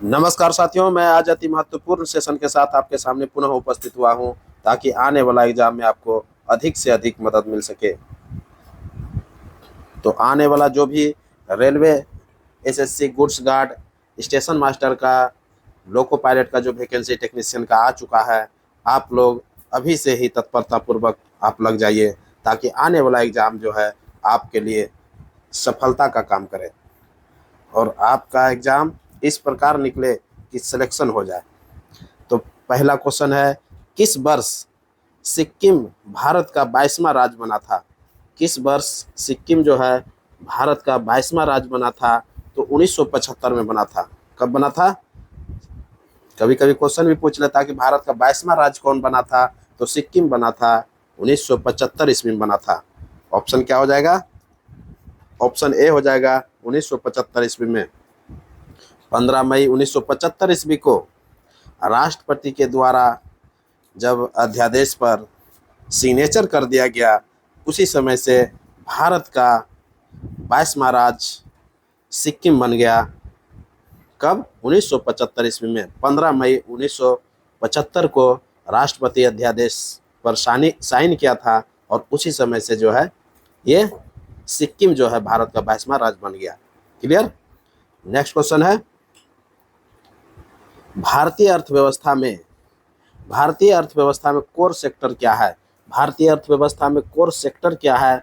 नमस्कार साथियों, मैं आज अति महत्वपूर्ण सेशन के साथ आपके सामने पुनः उपस्थित हुआ हूं ताकि आने वाला एग्जाम में आपको अधिक से अधिक मदद मिल सके। तो आने वाला जो भी railway SSC goods guard station master का लोको पायलट का जो वैकेंसी टेक्नीशियन का आ चुका है, आप लोग अभी से ही तत्परतापूर्वक आप लग जाइए ताकि आने वाला एग्ज़ाम जो है आपके लिए सफलता का काम करे और आपका एग्ज़ाम इस प्रकार निकले कि सिलेक्शन हो जाए। तो पहला क्वेश्चन है, किस वर्ष सिक्किम भारत का 22वां राज्य बना था? किस वर्ष सिक्किम जो है भारत का 22वां राज्य बना था? तो 1975 में बना था। कब बना था? कभी कभी क्वेश्चन भी पूछ लेता कि भारत का 22वां राज्य कौन बना था, तो सिक्किम बना था 1975 ईस्वी में बना था। ऑप्शन क्या हो जाएगा? ऑप्शन ए हो जाएगा 1975 ईस्वी में। 15 मई 1975 ईस्वी को राष्ट्रपति के द्वारा जब अध्यादेश पर सिग्नेचर कर दिया गया, उसी समय से भारत का 22वां राज्य सिक्किम बन गया। कब? 1975 ईस्वी में 15 मई 1975 को राष्ट्रपति अध्यादेश पर साइन किया था और उसी समय से जो है ये सिक्किम जो है भारत का 22वां राज्य बन गया। क्लियर? नेक्स्ट क्वेश्चन है, भारतीय अर्थव्यवस्था में कोर सेक्टर क्या है? भारतीय अर्थव्यवस्था में कोर सेक्टर क्या है?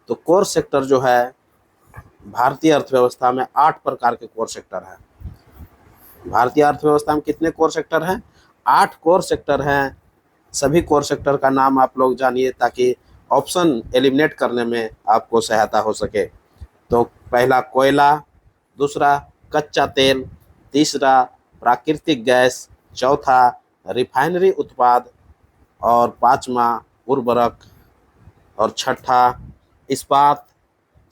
तो कोर सेक्टर जो है भारतीय अर्थव्यवस्था में 8 प्रकार के कोर सेक्टर हैं। भारतीय अर्थव्यवस्था में कितने कोर सेक्टर हैं? 8 कोर सेक्टर हैं। सभी कोर सेक्टर का नाम आप लोग जानिए ताकि ऑप्शन एलिमिनेट करने में आपको सहायता हो सके। तो पहला कोयला, दूसरा कच्चा तेल, तीसरा प्राकृतिक गैस, चौथा रिफाइनरी उत्पाद और पांचवा उर्वरक और छठा इस्पात,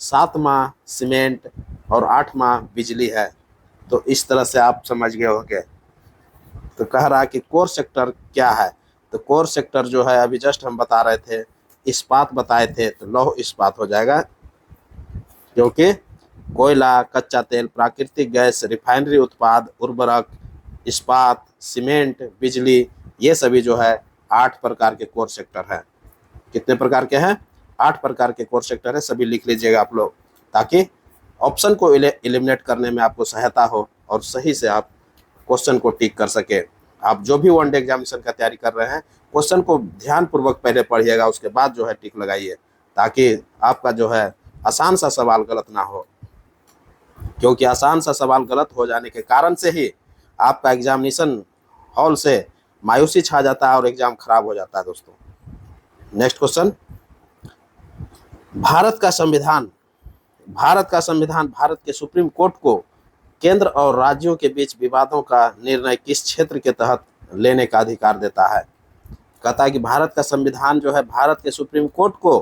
सातवां सीमेंट और आठवां बिजली है। तो इस तरह से आप समझ गए होंगे। तो कह रहा है कि कोर सेक्टर क्या है? तो कोर सेक्टर जो है अभी जस्ट हम बता रहे थे, इस्पात बताए थे, तो लौह इस्पात हो जाएगा, क्योंकि कोयला, कच्चा तेल, प्राकृतिक गैस, रिफाइनरी उत्पाद, उर्वरक, इस्पात, सीमेंट, बिजली, ये सभी जो है 8 प्रकार के कोर सेक्टर हैं। कितने प्रकार के हैं? 8 प्रकार के कोर सेक्टर है। सभी लिख लीजिएगा आप लोग ताकि ऑप्शन को एलिमिनेट करने में आपको सहायता हो और सही से आप क्वेश्चन को टिक कर सके। आप जो भी वनडे एग्जामिनेशन का तैयारी कर रहे हैं, क्वेश्चन को ध्यानपूर्वक पहले पढ़िएगा, उसके बाद जो है टिक लगाइए ताकि आपका जो है आसान सा सवाल गलत ना हो, क्योंकि आसान सा सवाल गलत हो जाने के कारण से ही आपका एग्जामिनेशन हॉल से मायूसी छा जाता है और एग्जाम खराब हो जाता है दोस्तों। नेक्स्ट क्वेश्चन, भारत का संविधान भारत के सुप्रीम कोर्ट को केंद्र और राज्यों के बीच विवादों का निर्णय किस क्षेत्र के तहत लेने का अधिकार देता है? कहता है कि भारत का संविधान जो है भारत के सुप्रीम कोर्ट को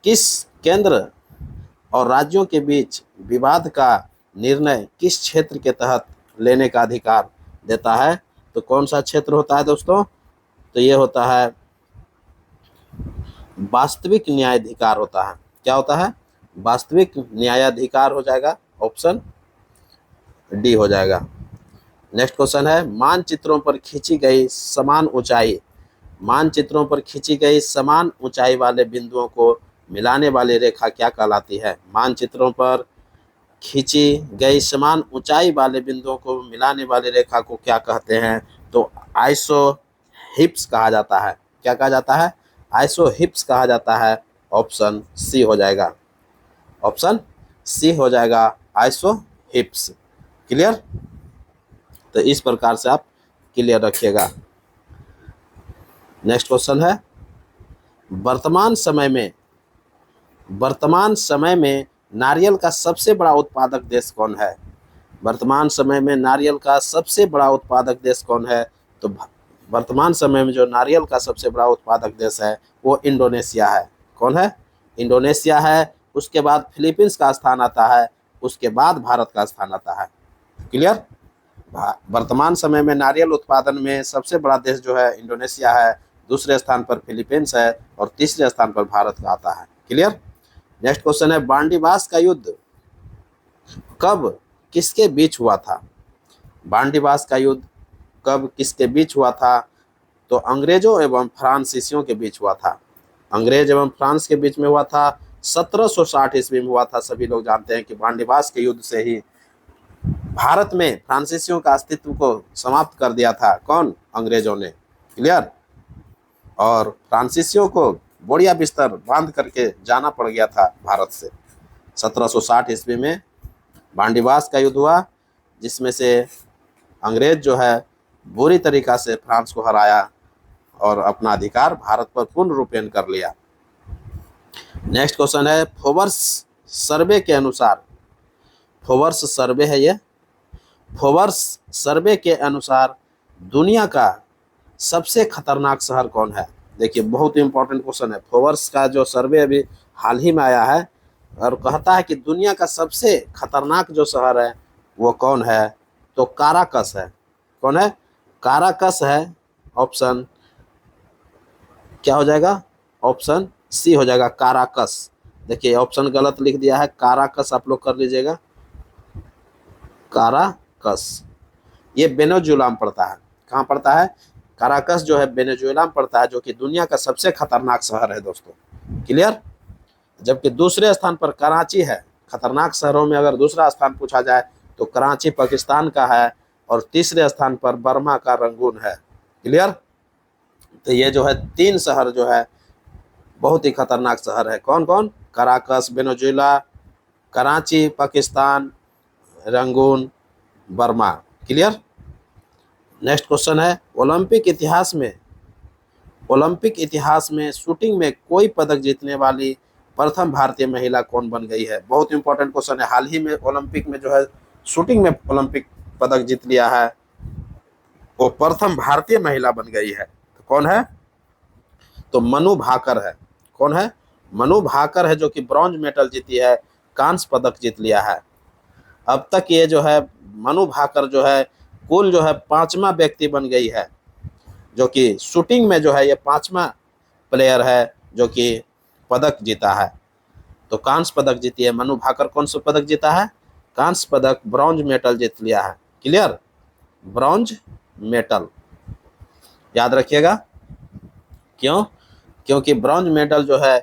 किस केंद्र और राज्यों के बीच विवाद का निर्णय किस क्षेत्र के तहत लेने का अधिकार देता है? तो कौन सा क्षेत्र होता है दोस्तों? तो ये होता है वास्तविक न्यायाधिकार होता है। क्या होता है? वास्तविक न्यायाधिकार हो जाएगा। ऑप्शन डी हो जाएगा। नेक्स्ट क्वेश्चन है, मानचित्रों पर खींची गई समान ऊंचाई वाले बिंदुओं को मिलाने वाली रेखा क्या कहलाती है? मानचित्रों पर खींची गई समान ऊंचाई वाले बिंदुओं को मिलाने वाली रेखा को क्या कहते हैं? तो आइसोहिप्स कहा जाता है। क्या कहा जाता है? आइसोहिप्स कहा जाता है। ऑप्शन सी हो जाएगा। ऑप्शन सी हो जाएगा, आइसोहिप्स। क्लियर? तो इस प्रकार से आप क्लियर रखिएगा। नेक्स्ट क्वेश्चन है, वर्तमान समय में नारियल का सबसे बड़ा उत्पादक देश कौन है? वर्तमान समय में नारियल का सबसे बड़ा उत्पादक देश कौन है? तो वर्तमान समय में जो नारियल का सबसे बड़ा उत्पादक देश है वो इंडोनेशिया है। कौन है? इंडोनेशिया है। उसके बाद फिलीपींस का स्थान आता है, उसके बाद भारत का स्थान आता है। क्लियर? वर्तमान समय में नारियल उत्पादन में सबसे बड़ा देश जो है इंडोनेशिया है, दूसरे स्थान पर फिलीपींस है और तीसरे स्थान पर भारत का आता है। क्लियर? नेक्स्ट क्वेश्चन है, बांडीवास का युद्ध कब किसके बीच हुआ था? बांडीबास का युद्ध कब किसके बीच हुआ था? तो अंग्रेजों एवं फ्रांसीसियों के बीच हुआ था। अंग्रेज एवं फ्रांस के बीच में हुआ था, 1760 ईस्वी में हुआ था। सभी लोग जानते हैं कि बांडीबास के युद्ध से ही भारत में फ्रांसीसियों का अस्तित्व को समाप्त कर दिया था। कौन? अंग्रेजों ने। क्लियर? और फ्रांसीसियों को बोरिया बिस्तर बांध करके जाना पड़ गया था भारत से। 1760 ईस्वी में बांडीबास का युद्ध हुआ, जिसमें से अंग्रेज जो है बुरी तरीका से फ्रांस को हराया और अपना अधिकार भारत पर पूर्ण रूपेण कर लिया। नेक्स्ट क्वेश्चन है, फोबर्स सर्वे के अनुसार, फोबर्स सर्वे है ये, फोबर्स सर्वे के अनुसार दुनिया का सबसे खतरनाक शहर कौन है? देखिए बहुत इंपॉर्टेंट क्वेश्चन है। फोबर्स का जो सर्वे अभी हाल ही में आया है और कहता है कि दुनिया का सबसे खतरनाक जो शहर है वो कौन है? तो काराकस है। कौन है? काराकस है। ऑप्शन क्या हो जाएगा? ऑप्शन सी हो जाएगा, काराकस। देखिए ऑप्शन गलत लिख दिया है, काराकस आप लोग कर लीजिएगा, काराकस। ये वेनेजुएला में पड़ता है। कहाँ पड़ता है? काराकस जो है वेनेजुएला में पड़ता है, जो कि दुनिया का सबसे खतरनाक शहर है दोस्तों। क्लियर? जबकि दूसरे स्थान पर कराची है। खतरनाक शहरों में अगर दूसरा स्थान पूछा जाए तो कराची पाकिस्तान का है और तीसरे स्थान पर बर्मा का रंगून है। क्लियर? तो ये जो है 3 शहर जो है बहुत ही खतरनाक शहर है। कौन कौन? Caracas Venezuela, Karachi Pakistan, Rangoon Burma. Clear? Next question है, ओलंपिक इतिहास में शूटिंग में कोई पदक जीतने वाली प्रथम भारतीय महिला कौन बन गई है? बहुत इंपॉर्टेंट क्वेश्चन है। हाल ही में ओलंपिक में जो है शूटिंग में ओलंपिक पदक जीत लिया है, वो प्रथम भारतीय महिला बन गई है। तो कौन है? तो मनु भाकर है। कौन है? मनु भाकर है, जो कि ब्रॉन्ज मेडल जीती है, कांस्य पदक जीत लिया है। अब तक ये जो है मनु भाकर जो है कुल जो है 5वां व्यक्ति बन गई है, जो कि शूटिंग में जो है ये 5वां प्लेयर है जो कि पदक जीता है। तो कांस्य पदक जीती है मनु भाकर। कौन सा पदक जीता है? कांस्य पदक, ब्रॉन्ज मेडल जीत लिया है। क्लियर? ब्रॉन्ज मेडल याद रखिएगा। क्यों? क्योंकि ब्रॉन्ज मेडल जो है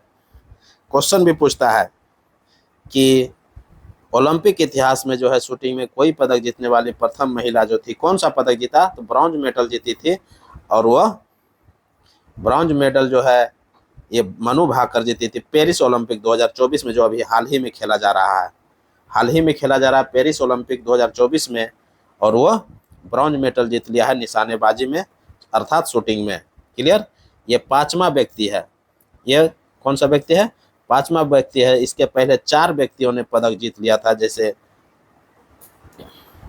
क्वेश्चन भी पूछता है कि ओलंपिक इतिहास में जो है शूटिंग में कोई पदक जीतने वाली प्रथम महिला जो थी, कौन सा पदक जीता? तो ब्रॉन्ज मेडल जीती थी। और वह ब्रॉन्ज मेडल जो है ये मनु भाकर जीती थी पेरिस ओलंपिक 2024 में, जो अभी हाल ही में खेला जा रहा है। हाल ही में खेला जा रहा है पेरिस ओलंपिक 2024 में, और वह ब्रॉन्ज मेडल जीत लिया है निशानेबाजी में, अर्थात शूटिंग में। क्लियर? ये 5वां व्यक्ति है। ये कौन सा व्यक्ति है? 5वां व्यक्ति है। इसके पहले 4 व्यक्तियों ने पदक जीत लिया था, जैसे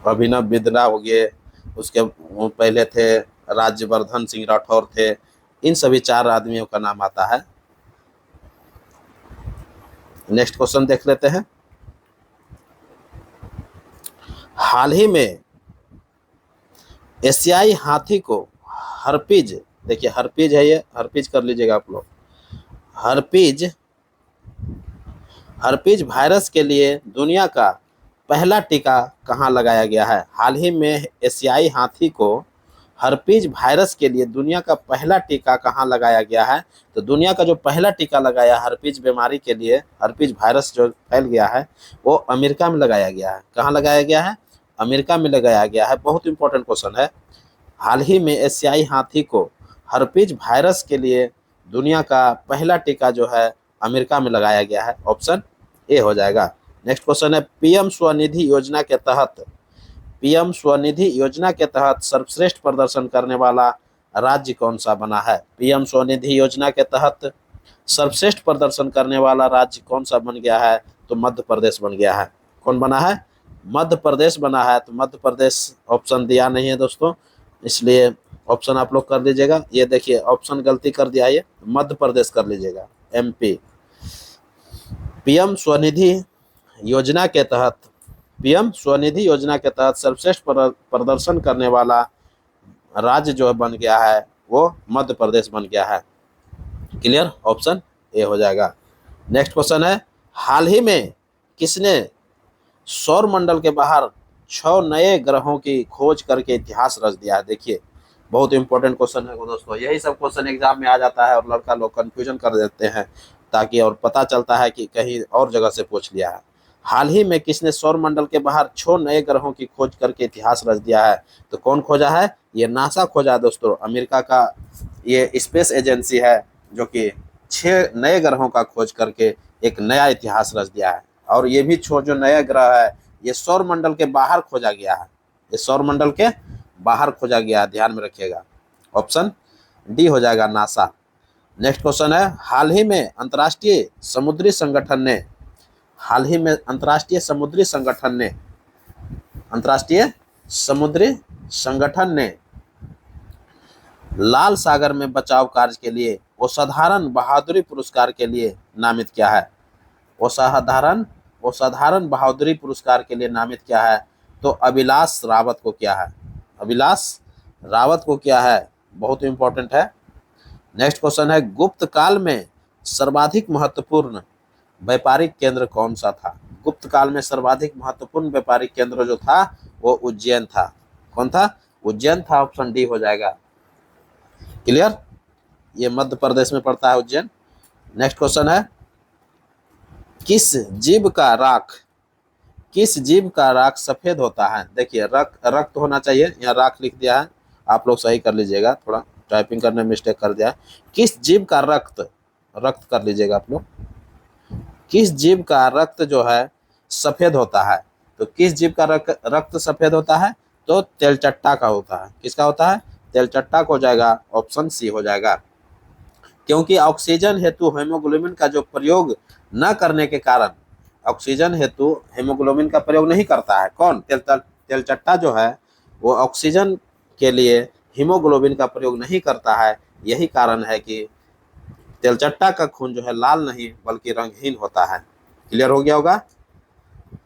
अभिनव बिंद्रा हो गए, उसके पहले थे राज्यवर्धन सिंह राठौर थे। इन सभी 4 आदमियों का नाम आता है। नेक्स्ट क्वेश्चन देख लेते हैं। हाल ही में एशियाई हाथी को हर्पीज, देखिए हर्पीज है, ये हर्पीज कर लीजिएगा आप लोग। हर्पीज वायरस के लिए दुनिया का पहला टीका कहाँ लगाया गया है? हाल ही में एशियाई हाथी को हर्पीज वायरस के लिए दुनिया का पहला टीका कहाँ लगाया गया है? तो दुनिया का जो पहला टीका लगाया हर्पीज बीमारी के लिए, हर्पीज वायरस जो फैल गया है, वो अमेरिका में लगाया गया है। कहाँ लगाया गया है? अमेरिका में लगाया गया है। बहुत इंपॉर्टेंट क्वेश्चन है। हाल ही में एशियाई हाथी को हर्पीज वायरस के लिए दुनिया का पहला टीका जो है अमेरिका में लगाया गया है। ऑप्शन ए हो जाएगा। नेक्स्ट क्वेश्चन है, पीएम स्वनिधि योजना के तहत सर्वश्रेष्ठ प्रदर्शन करने वाला राज्य कौन सा बना है? पीएम स्वनिधि योजना के तहत सर्वश्रेष्ठ प्रदर्शन करने वाला राज्य कौन सा बन गया है? तो मध्य प्रदेश बन गया है। कौन बना है? मध्य प्रदेश बना है। तो मध्य प्रदेश ऑप्शन दिया नहीं है दोस्तों, इसलिए ऑप्शन आप लोग कर लीजिएगा। ये देखिए ऑप्शन गलती कर दिया, ये मध्य प्रदेश कर लीजिएगा, एमपी। पीएम स्वनिधि योजना के तहत सर्वश्रेष्ठ प्रदर्शन करने वाला राज्य जो बन गया है वो मध्य प्रदेश बन गया है। क्लियर? ऑप्शन ए हो जाएगा। नेक्स्ट क्वेश्चन है, हाल ही में किसने सौर मंडल के बाहर 6 नए ग्रहों की खोज करके इतिहास रच दिया है। देखिए बहुत इंपॉर्टेंट क्वेश्चन है वो दोस्तों, यही सब क्वेश्चन एग्जाम में आ जाता है और लड़का लोग कंफ्यूजन कर देते हैं, ताकि और पता चलता है कि कहीं और जगह से पूछ लिया है। हाल ही में किसने सौर मंडल के बाहर 6 नए ग्रहों की खोज करके इतिहास रच दिया है? तो कौन खोजा है? ये नासा खोजा है दोस्तों, अमेरिका का ये स्पेस एजेंसी है जो कि 6 नए ग्रहों का खोज करके एक नया इतिहास रच दिया है। और ये भी जो नया ग्रह है ये सौर मंडल के बाहर खोजा गया है, ये सौर मंडल के बाहर खोजा गया है, ध्यान में रखिएगा। ऑप्शन डी हो जाएगा नासा। नेक्स्ट क्वेश्चन है, हाल ही में अंतर्राष्ट्रीय समुद्री संगठन ने अंतर्राष्ट्रीय समुद्री संगठन ने लाल सागर में बचाव कार्य के लिए असाधारण बहादुरी पुरस्कार के लिए नामित किया है? असाधारण बहादुरी पुरस्कार के लिए नामित किया है तो अभिलाष रावत को क्या है? अभिलाष रावत को क्या है? बहुत इंपॉर्टेंट है। नेक्स्ट क्वेश्चन है, गुप्त काल में सर्वाधिक महत्वपूर्ण व्यापारिक केंद्र कौन सा था? गुप्त काल में सर्वाधिक महत्वपूर्ण व्यापारिक केंद्र जो था वो उज्जैन था। कौन था? उज्जैन था। ऑप्शन डी हो जाएगा। क्लियर? ये मध्य प्रदेश में पड़ता है उज्जैन। नेक्स्ट क्वेश्चन है, किस जीव का राख सफेद होता है? देखिए रक्त होना चाहिए, यहाँ राख लिख दिया है, आप लोग सही कर लीजिएगा, थोड़ा टाइपिंग करने में मिस्टेक कर दिया है। किस जीव का रक्त कर लीजिएगा आप लोग। किस जीव का रक्त जो है सफेद होता है? तो किस जीव का रक्त सफेद होता है? तो तेलचट्टा का होता है। किसका होता है? तेलचट्टा का हो जाएगा। ऑप्शन सी हो जाएगा। क्योंकि ऑक्सीजन हेतु हेमोग्लोबिन का जो प्रयोग न करने के कारण, ऑक्सीजन हेतु हेमोग्लोबिन का प्रयोग नहीं करता है कौन? तेलचट्टा जो है वो ऑक्सीजन के लिए हीमोग्लोबिन का प्रयोग नहीं करता है। यही कारण है कि तेलचट्टा का खून जो है लाल नहीं बल्कि रंगहीन होता है। क्लियर हो गया होगा?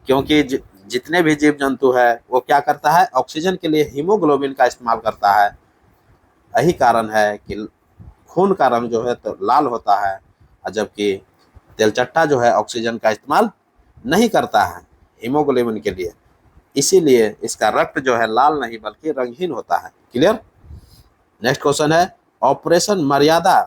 क्योंकि जितने भी जीव जंतु है वो क्या करता है? ऑक्सीजन के लिए हीमोग्लोबिन का इस्तेमाल करता है। यही कारण है कि खून का रंग जो है तो लाल होता है, जबकि तेलचट्टा जो है ऑक्सीजन का इस्तेमाल नहीं करता है हीमोग्लोबिन के लिए, इसीलिए इसका रक्त जो है लाल नहीं बल्कि रंगहीन होता है। क्लियर? नेक्स्ट क्वेश्चन है, ऑपरेशन मर्यादा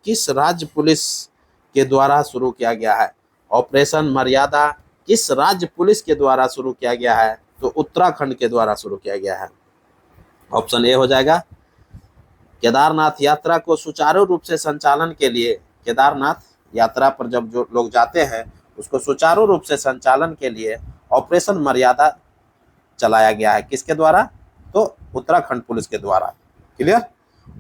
किस राज्य पुलिस के द्वारा शुरू किया गया है? ऑपरेशन मर्यादा किस राज्य पुलिस के द्वारा शुरू किया गया है? तो उत्तराखंड के द्वारा शुरू किया गया है। ऑप्शन ए हो जाएगा। केदारनाथ यात्रा को सुचारू रूप से संचालन के लिए, केदारनाथ यात्रा पर जब जो लोग जाते हैं उसको सुचारू रूप से संचालन के लिए ऑपरेशन मर्यादा चलाया गया है। किसके द्वारा? तो उत्तराखंड पुलिस के द्वारा। क्लियर?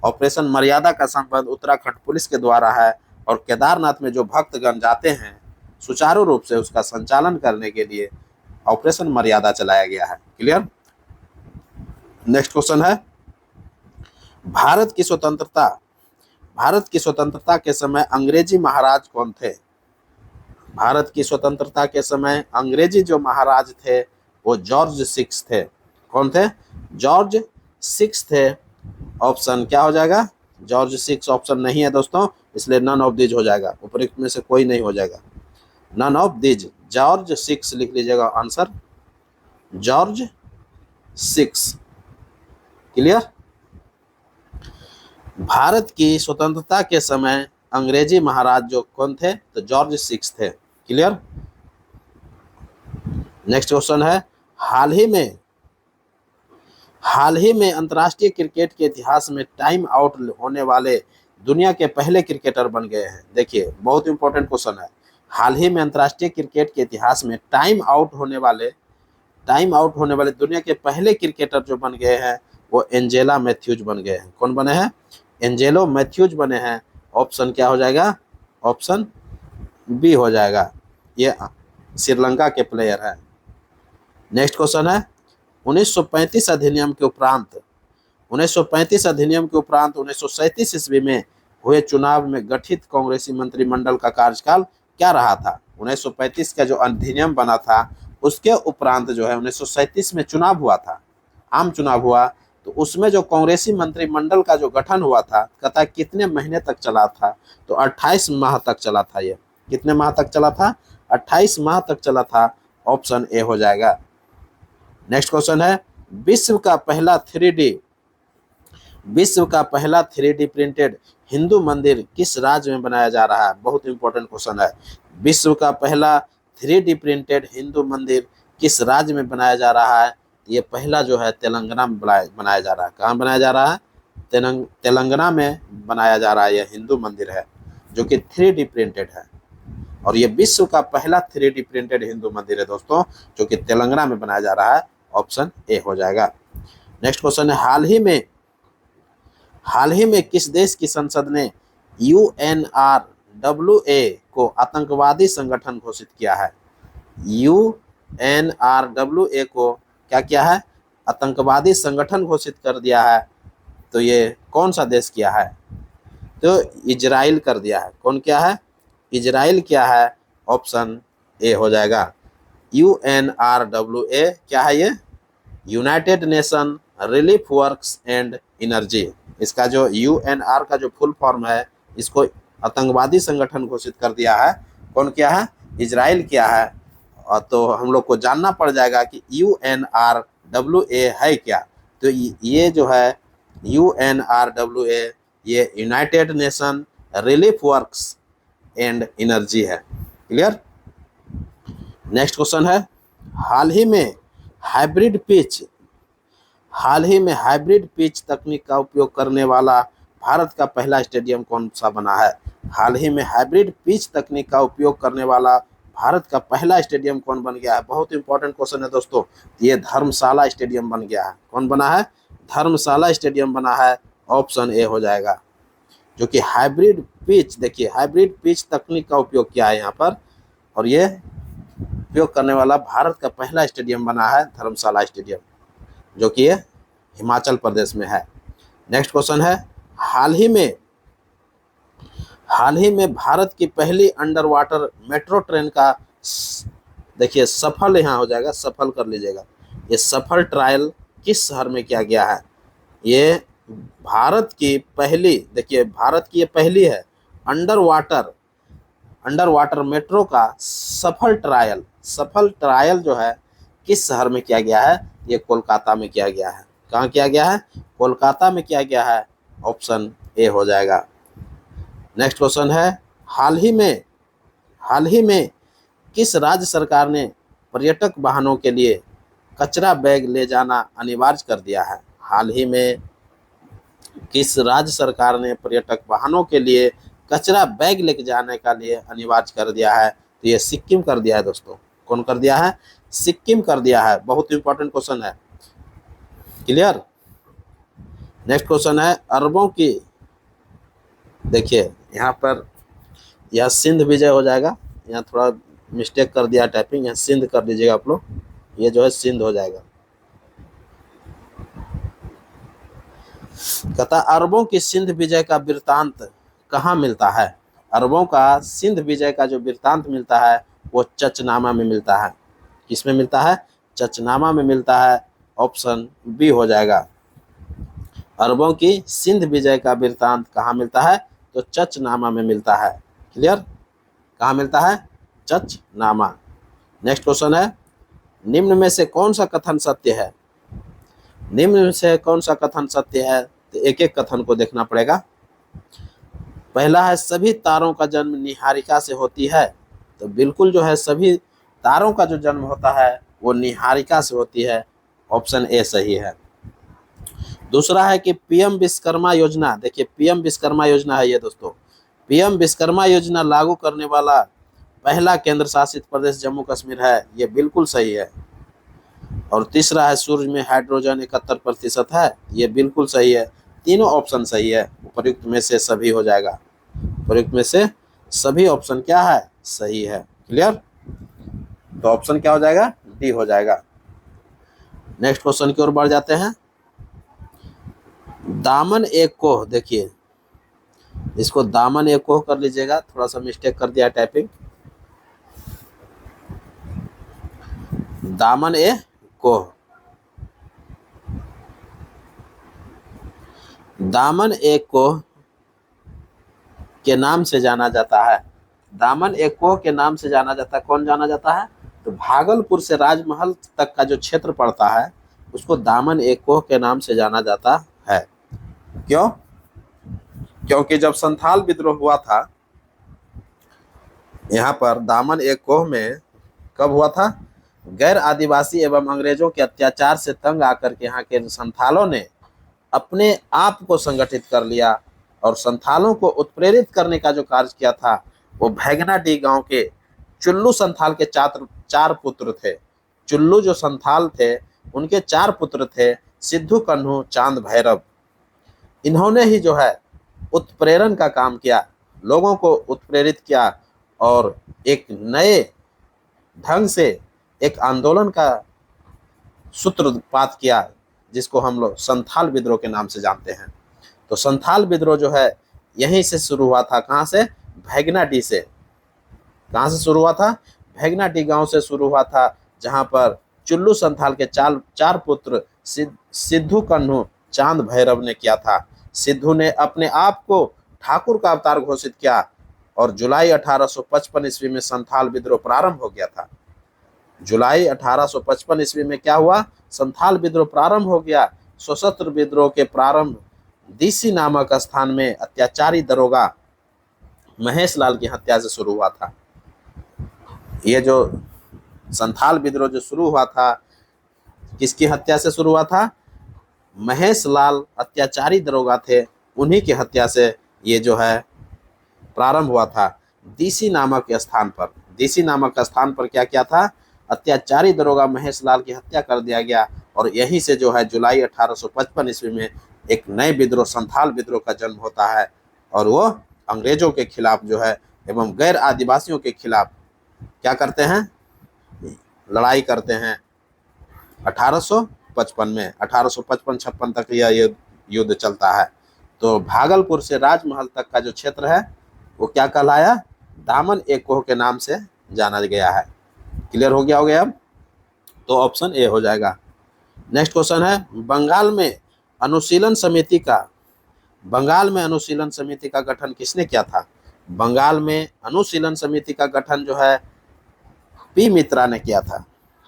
ऑपरेशन मर्यादा का संबंध उत्तराखंड पुलिस के द्वारा है और केदारनाथ में जो भक्तगण जाते हैं सुचारू रूप से उसका संचालन करने के लिए ऑपरेशन मर्यादा चलाया गया है। क्लियर? नेक्स्ट क्वेश्चन है, भारत की स्वतंत्रता के समय अंग्रेजी महाराज कौन थे? भारत की स्वतंत्रता के समय अंग्रेजी जो महाराज थे वो जॉर्ज 6 थे। कौन थे? जॉर्ज 6 थे। ऑप्शन क्या हो जाएगा? जॉर्ज 6 ऑप्शन नहीं है दोस्तों, इसलिए नन ऑफ दीज हो जाएगा। उपरोक्त में से कोई नहीं हो जाएगा, नन ऑफ दीज। जॉर्ज 6 लिख लीजिएगा आंसर, जॉर्ज 6। क्लियर? भारत की स्वतंत्रता के समय अंग्रेजी महाराज जो कौन थे? तो जॉर्ज 6 थे। क्लियर? नेक्स्ट क्वेश्चन है, हाल ही में अंतर्राष्ट्रीय क्रिकेट के इतिहास में टाइम आउट होने वाले दुनिया के पहले क्रिकेटर बन गए हैं। देखिए बहुत इंपॉर्टेंट क्वेश्चन है। हाल ही में अंतर्राष्ट्रीय क्रिकेट के इतिहास में टाइम आउट होने वाले दुनिया के पहले क्रिकेटर जो बन गए हैं वो एंजेला मैथ्यूज बन गए हैं। कौन बने हैं? एंजेलो मैथ्यूज बने हैं। ऑप्शन क्या हो जाएगा? ऑप्शन बी हो जाएगा। ये श्रीलंका के प्लेयर है। नेक्स्ट क्वेश्चन है, 1935 अधिनियम के उपरांत 1937 ईस्वी में हुए चुनाव में गठित कांग्रेसी मंत्रिमंडल का कार्यकाल क्या रहा था? 1935 का जो अधिनियम बना था उसके उपरांत जो है 1937 में चुनाव हुआ था, आम चुनाव हुआ, तो उसमें जो कांग्रेसी मंत्रिमंडल का जो गठन हुआ था कहता है कितने महीने तक चला था? तो 28 माह तक चला था। ये कितने माह तक चला था? 28 माह तक चला था। ऑप्शन ए हो जाएगा। नेक्स्ट क्वेश्चन है, विश्व का पहला 3D प्रिंटेड हिंदू मंदिर किस राज्य में बनाया जा रहा है? बहुत इंपॉर्टेंट क्वेश्चन है। विश्व का पहला 3D प्रिंटेड हिंदू मंदिर किस राज्य में बनाया जा रहा है? ये पहला जो है तेलंगाना में बनाया जा रहा है। कहाँ बनाया जा रहा है? तेलंगाना में बनाया जा रहा है। यह हिंदू मंदिर है जो कि 3D प्रिंटेड है, और ये विश्व का पहला 3D प्रिंटेड हिंदू मंदिर है दोस्तों, जो कि तेलंगाना में बनाया जा रहा है। ऑप्शन ए हो जाएगा। नेक्स्ट क्वेश्चन है, हाल ही में किस देश की संसद ने UNRWA को आतंकवादी संगठन घोषित किया है? UNRWA को क्या किया है? आतंकवादी संगठन घोषित कर दिया है। तो ये कौन सा देश किया है? तो इजराइल कर दिया है। कौन किया है? इजराइल किया है। ऑप्शन ए हो जाएगा। UNRWA क्या है? ये United nation relief works and energy. इसका जो UNR का जो फुल फॉर्म है, इसको आतंकवादी संगठन घोषित कर दिया है। कौन किया है? इजराइल किया है। और तो हम लोग को जानना पड़ जाएगा कि UNRWA है क्या। तो ये जो है UNRWA, ये United nation relief works and energy है। क्लियर? नेक्स्ट क्वेश्चन है, हाल ही में हाइब्रिड पिच तकनीक का उपयोग करने वाला भारत का पहला स्टेडियम कौन सा बना है? हाल ही में हाइब्रिड पिच तकनीक का उपयोग करने वाला भारत का पहला स्टेडियम कौन बन गया है? बहुत इंपॉर्टेंट क्वेश्चन है दोस्तों। ये धर्मशाला स्टेडियम बन गया है। कौन बना है? धर्मशाला स्टेडियम बना है। ऑप्शन ए हो जाएगा। जो कि हाइब्रिड पिच, देखिए हाइब्रिड पिच तकनीक का उपयोग किया है यहाँ पर, और ये उपयोग करने वाला भारत का पहला स्टेडियम बना है धर्मशाला स्टेडियम, जो कि ये हिमाचल प्रदेश में है। नेक्स्ट क्वेश्चन है, हाल ही में भारत की पहली अंडर वाटर मेट्रो ट्रेन का, देखिए सफल यहाँ हो जाएगा, सफल कर लीजिएगा। ये सफल ट्रायल किस शहर में किया गया है? ये भारत की पहली, देखिए भारत की ये पहली है अंडर वाटर मेट्रो का सफल ट्रायल जो है किस शहर में किया गया है? ये कोलकाता में किया गया है। कहाँ किया गया है? कोलकाता में किया गया है। ऑप्शन ए हो जाएगा। नेक्स्ट क्वेश्चन है, हाल ही में किस राज्य सरकार ने पर्यटक वाहनों के लिए कचरा बैग ले जाना अनिवार्य कर दिया है? हाल ही में किस राज्य सरकार ने पर्यटक वाहनों के लिए कचरा बैग लेके जाने का लिए अनिवार्य कर दिया है? तो ये सिक्किम कर दिया है दोस्तों। कौन कर दिया है? सिक्किम कर दिया है। बहुत इंपॉर्टेंट क्वेश्चन है। क्लियर? नेक्स्ट क्वेश्चन है, अरबों की, देखिए यहाँ पर यह सिंध विजय हो जाएगा। यहाँ थोड़ा मिस्टेक कर दिया टाइपिंग, यहाँ सिंध कर दीजिएगा आप लोग। ये जो है सिंध हो जाएगा। कहता अरबों की सिंध विजय का वृत्तांत कहाँ मिलता है? अरबों का सिंध विजय का जो वृत्तांत मिलता है वो चचनामा में मिलता है। किसमें मिलता है? चचनामा में मिलता है। ऑप्शन बी हो जाएगा। अरबों की सिंध विजय का वृत्तांत कहाँ मिलता है? तो चचनामा में मिलता है। क्लियर? कहाँ मिलता है? चचनामा। नेक्स्ट क्वेश्चन है, निम्न में से कौन सा कथन सत्य है? निम्न में से कौन सा कथन सत्य है? तो एक एक कथन को देखना पड़ेगा। पहला है, सभी तारों का जन्म निहारिका से होती है। तो बिल्कुल जो है सभी तारों का जो जन्म होता है वो निहारिका से होती है। ऑप्शन ए सही है। दूसरा है कि पीएम विश्वकर्मा योजना, देखिए पीएम विश्वकर्मा योजना है ये दोस्तों। पीएम विश्वकर्मा योजना लागू करने वाला पहला केंद्र शासित प्रदेश जम्मू कश्मीर है। ये बिल्कुल सही है। और तीसरा है, सूर्य में हाइड्रोजन 71% है। ये बिल्कुल सही है। तीनों ऑप्शन सही है। उपयुक्त में से सभी हो जाएगा। उपयुक्त में से सभी ऑप्शन क्या है? सही है। क्लियर? तो ऑप्शन क्या हो जाएगा? डी हो जाएगा। नेक्स्ट क्वेश्चन की ओर बढ़ जाते हैं। दामन एक कोह, देखिए इसको दामन एक कोह कर लीजिएगा। थोड़ा सा मिस्टेक कर दिया टाइपिंग। दामन ए कोह, दामन एक कोह के नाम से जाना जाता है। दामन एक कोह के नाम से जाना जाता है। कौन जाना जाता है? तो भागलपुर से राजमहल तक का जो क्षेत्र पड़ता है उसको दामन एक कोह के नाम से जाना जाता है। क्यों? क्योंकि जब संथाल विद्रोह हुआ था यहाँ पर दामन एक कोह में, कब हुआ था? गैर आदिवासी एवं अंग्रेजों के अत्याचार से तंग आकर के यहाँ के संथालों ने अपने आप को संगठित कर लिया और संथालों को उत्प्रेरित करने का जो कार्य किया था वो भैगनाडीह गांव के चुल्लू संथाल के चार पुत्र थे। चुल्लू जो संथाल थे उनके 4 पुत्र थे, सिद्धू, कन्हू, चांद, भैरव। इन्होंने ही जो है उत्प्रेरण का काम किया, लोगों को उत्प्रेरित किया और एक नए ढंग से एक आंदोलन का सूत्रपात किया जिसको हम लोग संथाल विद्रोह के नाम से जानते हैं। तो संथाल विद्रोह जो है यहीं से शुरू हुआ था। कहाँ से? भैगनाडीह से। कहाँ से शुरू हुआ था? भैगनाडीह गांव से शुरू हुआ था, जहां पर चुल्लू संथाल के चार पुत्र सिद्धू, कन्हू, चांद, भैरव ने किया था। सिद्धू ने अपने आप को ठाकुर का अवतार घोषित किया और जुलाई 1855 ईस्वी में संथाल विद्रोह प्रारंभ हो गया था। जुलाई 1855 ईस्वी में क्या हुआ? संथाल विद्रोह प्रारंभ हो गया। सशस्त्र विद्रोह के प्रारंभ दीसी नामक स्थान में अत्याचारी दरोगा महेश लाल की हत्या से शुरू हुआ था। ये जो संथाल विद्रोह जो शुरू हुआ था, किसकी हत्या से शुरू हुआ था? महेश लाल अत्याचारी दरोगा थे, उन्हीं की हत्या से ये जो है प्रारंभ हुआ था। दीसी नामक स्थान पर, दीसी नामक स्थान पर क्या किया था? अत्याचारी दरोगा महेश लाल की हत्या कर दिया गया और यहीं से जो है जुलाई 1855 ईस्वी में एक नए विद्रोह, संथाल विद्रोह का जन्म होता है और वो अंग्रेजों के खिलाफ जो है एवं गैर आदिवासियों के खिलाफ क्या करते हैं? लड़ाई करते हैं। 1855 में 1855-56 तक यह युद्ध चलता है। तो भागलपुर से राजमहल तक का जो क्षेत्र है वो क्या कहलाया? दामन एक कोह के नाम से जाना गया है। क्लियर हो गया अब? तो ऑप्शन ए हो जाएगा। नेक्स्ट क्वेश्चन है, बंगाल में अनुशीलन समिति का गठन किसने किया था? बंगाल में अनुशीलन समिति का गठन जो है पी मित्रा ने किया था।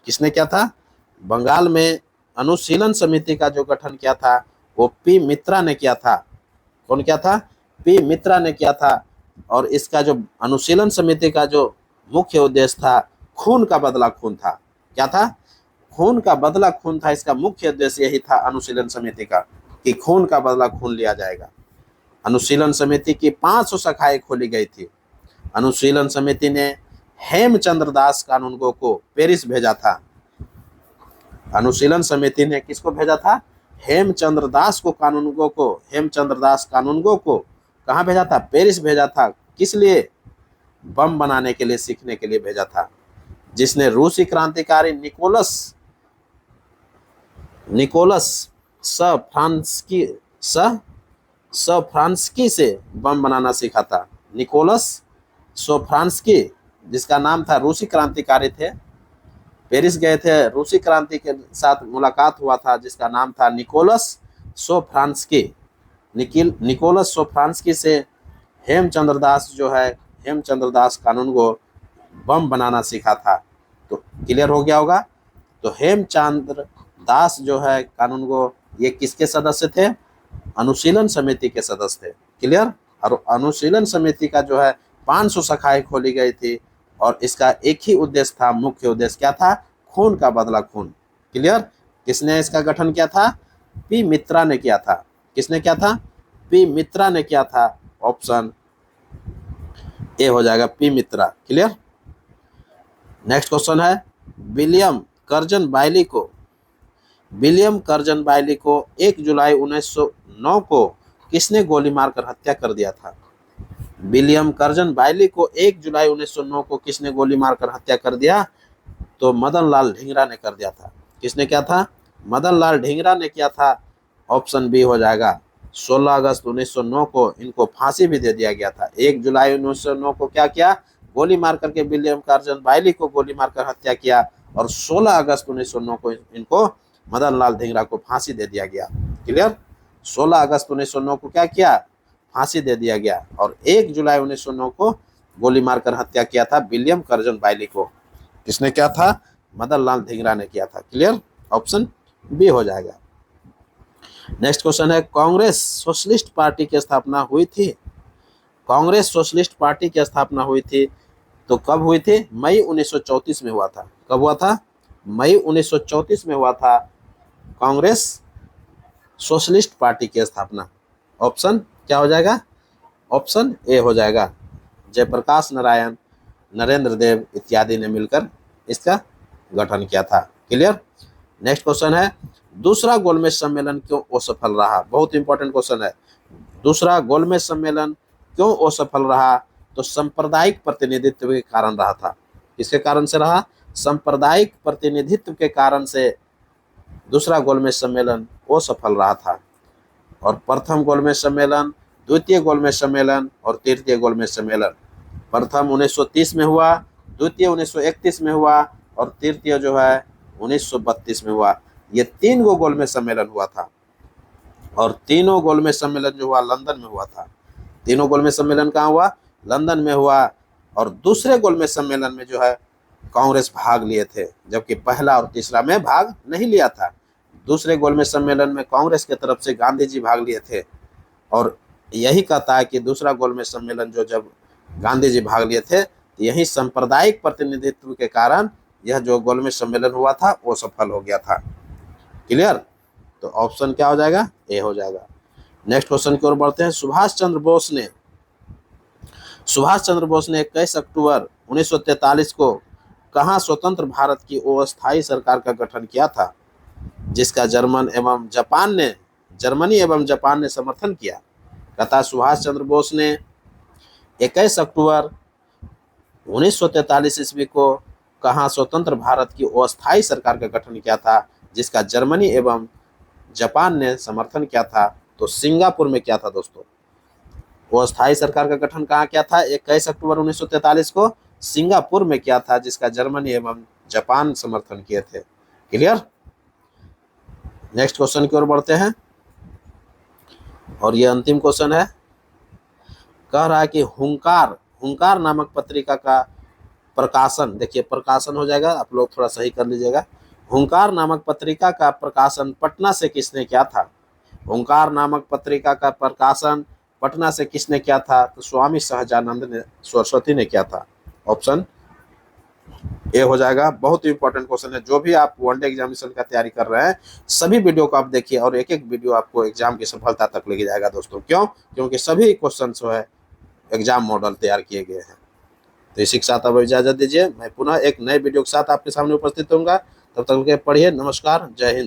किसने किया था? बंगाल में अनुशीलन समिति का जो गठन किया था वो पी मित्रा ने किया था। कौन किया था? पी मित्रा ने किया था। और इसका जो अनुशीलन समिति का जो मुख्य उद्देश्य था, खून का बदला खून था। क्या था? खून का बदला खून था। इसका मुख्य उद्देश्य यही था अनुशीलन समिति का कि खून का बदला खून लिया जाएगा। अनुशीलन समिति की 500 शाखाएं खोली गई थी। अनुशीलन समिति ने हेमचंद्र दास कानूनगो को पेरिस भेजा था। अनुशीलन समिति ने किसको भेजा था? हेमचंद्र दास कानूनगो को कहाँ भेजा था? पेरिस भेजा था। किस लिए? बम बनाने के लिए, सीखने के लिए भेजा था। जिसने रूसी क्रांतिकारी निकोलस फ्रांस्की से बम बनाना सीखा था। निकोलस सोफ्रांस्की, जिसका नाम था, रूसी क्रांतिकारी थे, पेरिस गए थे, रूसी क्रांति के साथ मुलाकात हुआ था, जिसका नाम था निकोलस सोफ्रांस्की। निकोलस सोफ्रांस्की से हेमचंद्र दास कानूनगो बम बनाना सीखा था। तो क्लियर हो गया होगा। तो हेमचंद्र दास जो है कानूनगो, ये किसके सदस्य थे? अनुशीलन समिति के सदस्य थे। क्लियर। और अनुशीलन समिति का जो है 500 शाखाएं खोली गई थी और इसका एक ही उद्देश्य था, मुख्य उद्देश्य क्या था? खून का बदला खून। क्लियर। किसने इसका गठन किया था? पी मित्रा ने किया था। किसने किया था? पी मित्रा ने किया था। ऑप्शन ए हो जाएगा, पी मित्रा। क्लियर। नेक्स्ट क्वेश्चन है, विलियम कर्जन बाइली को 1 जुलाई 1909 को किसने गोली मारकर हत्या कर दिया था? विलियम कर्जन बाइली को 1 जुलाई 1909 को किसने गोली मारकर हत्या कर दिया? तो मदन लाल ढींगरा ने कर दिया था। किसने किया था? मदन लाल ढींगरा ने किया था। ऑप्शन बी हो जाएगा। 16 अगस्त 1909 को इनको फांसी भी दे दिया गया था। 1 जुलाई 1909 को क्या किया? गोली मार करके विलियम कर्जन बाइली को गोली मारकर हत्या किया और 16 अगस्त 1909 को इनको मदन लाल ढींगरा को फांसी दे दिया गया। क्लियर। 16 अगस्त 1909 को क्या किया? फांसी दे दिया गया और 1 जुलाई 1909 को गोली मारकर हत्या किया था विलियम कर्जन बाइली को। किसने किया था? मदन लाल धिंगरा ने किया था। क्लियर? ऑप्शन बी हो जाएगा। नेक्स्ट क्वेश्चन है, कांग्रेस सोशलिस्ट पार्टी की स्थापना हुई थी? कांग्रेस सोशलिस्ट पार्टी की स्थापना हुई थी तो कब हुई थी? मई 1934 में हुआ था। कब हुआ था? मई 1934 में हुआ था कांग्रेस सोशलिस्ट पार्टी की स्थापना। ऑप्शन क्या हो जाएगा? ऑप्शन ए हो जाएगा। जयप्रकाश नारायण, नरेंद्र देव इत्यादि ने मिलकर इसका गठन किया था। क्लियर? नेक्स्ट क्वेश्चन है, दूसरा गोलमेज सम्मेलन क्यों असफल रहा? बहुत इंपॉर्टेंट क्वेश्चन है। दूसरा गोलमेज सम्मेलन क्यों असफल रहा? तो सांप्रदायिक प्रतिनिधित्व के कारण रहा था। किसके कारण से रहा? सांप्रदायिक प्रतिनिधित्व के कारण से दूसरा गोलमेज सम्मेलन असफल रहा था। और प्रथम गोलमेज सम्मेलन, द्वितीय गोलमेज सम्मेलन और तृतीय गोलमेज सम्मेलन, प्रथम 1930 में हुआ, द्वितीय 1931 में हुआ और तृतीय जो है 1932 में हुआ। ये 3 गो गोलमेज सम्मेलन हुआ था और तीनों गोलमेज सम्मेलन जो हुआ लंदन में हुआ था। तीनों गोलमेज सम्मेलन कहाँ हुआ? लंदन में हुआ। और दूसरे गोलमेज सम्मेलन में जो है कांग्रेस भाग लिए थे, जबकि पहला और तीसरा में भाग नहीं लिया था। दूसरे गोलमेज सम्मेलन में कांग्रेस की तरफ से गांधी जी भाग लिए थे और यही कहता है कि दूसरा गोलमेज सम्मेलन जो जब गांधी जी भाग लिए थे, यही सांप्रदायिक प्रतिनिधित्व के कारण यह जो गोलमेज सम्मेलन हुआ था वो सफल हो गया था। क्लियर? तो ऑप्शन क्या हो जाएगा? ए हो जाएगा। नेक्स्ट क्वेश्चन की ओर बढ़ते हैं। सुभाष चंद्र बोस ने 21 अक्टूबर 1943 को कहाँ स्वतंत्र भारत की अस्थायी सरकार का गठन किया था, जिसका जर्मनी एवं जापान ने समर्थन किया? कहता सुभाष चंद्र बोस ने 21 अक्टूबर 1943 ईस्वी को कहाँ स्वतंत्र भारत की अस्थायी सरकार का गठन किया था, जिसका जर्मनी एवं जापान ने समर्थन किया था? तो सिंगापुर में किया था दोस्तों। अस्थायी सरकार का गठन कहाँ किया था? 21 अक्टूबर 1943 को सिंगापुर में किया था, जिसका जर्मनी एवं जापान समर्थन किए थे। क्लियर? नेक्स्ट क्वेश्चन की ओर बढ़ते हैं और ये अंतिम क्वेश्चन है। कह रहा है कि हुंकार नामक पत्रिका का प्रकाशन, देखिए प्रकाशन हो जाएगा, आप लोग थोड़ा सही कर लीजिएगा। हुंकार नामक पत्रिका का प्रकाशन पटना से किसने किया था? हुंकार नामक पत्रिका का प्रकाशन पटना से किसने किया था? तो स्वामी सहजानंद सरस्वती ने किया था। ऑप्शन ए हो जाएगा। बहुत इंपॉर्टेंट क्वेश्चन है। जो भी आप वनडे एग्जामिनेशन का तैयारी कर रहे हैं, सभी वीडियो को आप देखिए और एक एक वीडियो आपको एग्जाम की सफलता तक लेके जाएगा दोस्तों। क्यों? क्योंकि सभी क्वेश्चन जो है एग्जाम मॉडल तैयार किए गए हैं। तो इसी के साथ अब इजाजत दीजिए। मैं पुनः एक नए वीडियो के साथ आपके सामने उपस्थित होऊंगा। तब तक के पढ़िए। नमस्कार, जय हिंद।